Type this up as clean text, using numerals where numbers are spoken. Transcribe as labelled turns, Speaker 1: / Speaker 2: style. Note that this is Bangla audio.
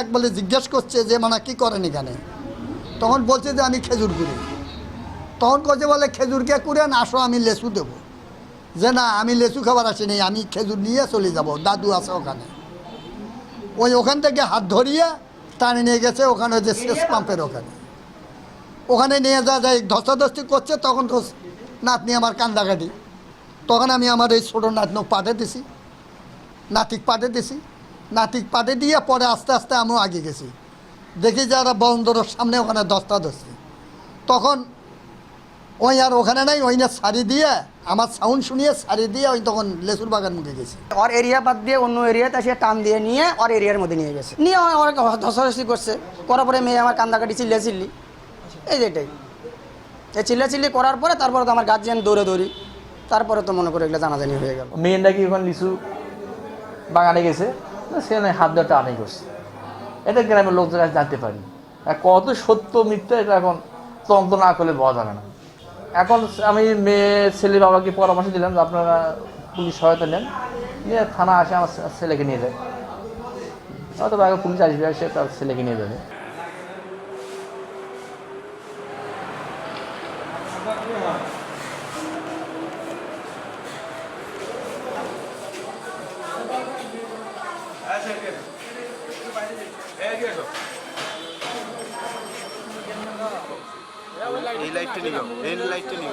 Speaker 1: এক বলে জিজ্ঞেস করছে যে মানে কী করেন এখানে, তখন বলছে যে আমি খেজুর কুড়ি। তখন কছে বলে খেজুরকে কুড়েন, আসো আমি লেচু দেবো। যে না, আমি লেচু খাবার আসিনি, আমি খেজুর নিয়ে চলে যাব, দাদু আছে ওখানে। ওখান থেকে হাত ধরিয়ে টানে নিয়ে গেছে ওখানে, যে শেষ পাম্পের ওখানে নিয়ে যায় ধস্তাধস্তি করছে। তখন তো নাতনি আমার কান্দাকাটি। তখন আমি আমার এই ছোটো নাতনক পাঠে দিছি, নাতিক পাঠে দিছি। নাতিক পাঠে দিয়ে পরে আস্তে আস্তে আমিও আগে গেছি, দেখি যারা বন্দরের সামনে ওখানে ধস্তাধস্তি। তখন ওই আর ওখানে নাই, ওই না শাড়ি দিয়ে আমার সাউন্ড শুনিয়ে শাড়ি দিয়ে ওই তখন লেচুর বাগান মুখে গেছি।
Speaker 2: ওর এরিয়া বাদ দিয়ে অন্য এরিয়াতে সে টান দিয়ে নিয়ে ওর এরিয়ার মধ্যে নিয়ে গেছে, নিয়ে আমার ধসাধসি করছে। করার পরে মেয়ে আমার কান্দাকাটি চিল্লি এই যেটাই, এই চিল্লি করার পরে তারপরে তো আমার গার্জিয়ান দৌড়ি, তারপরে তো মনে করে এগুলো জানাজানি হয়ে গেল।
Speaker 3: মেয়ে নাকি ওখানে লিচু বাগানে গেছে, সেখানে হাত ধরে টানি করছে। এটা গ্রামের লোকজন জানতে পারি। কত সত্য মিথ্যা এটা এখন তদন্ত না করলে বলা যাবে না। এখন আমি মেয়ে ছেলে বাবাকে পরামর্শ দিলাম যে আপনারা পুলিশ সহায়তা নেন, নিয়ে থানা আসে আমার ছেলেকে নিয়ে যায়। হয়তো আগে পুলিশ আসবে, আসে তার ছেলেকে নিয়ে যাবে।
Speaker 4: এই লাইটটা নিব, এই লাইটটা নিব।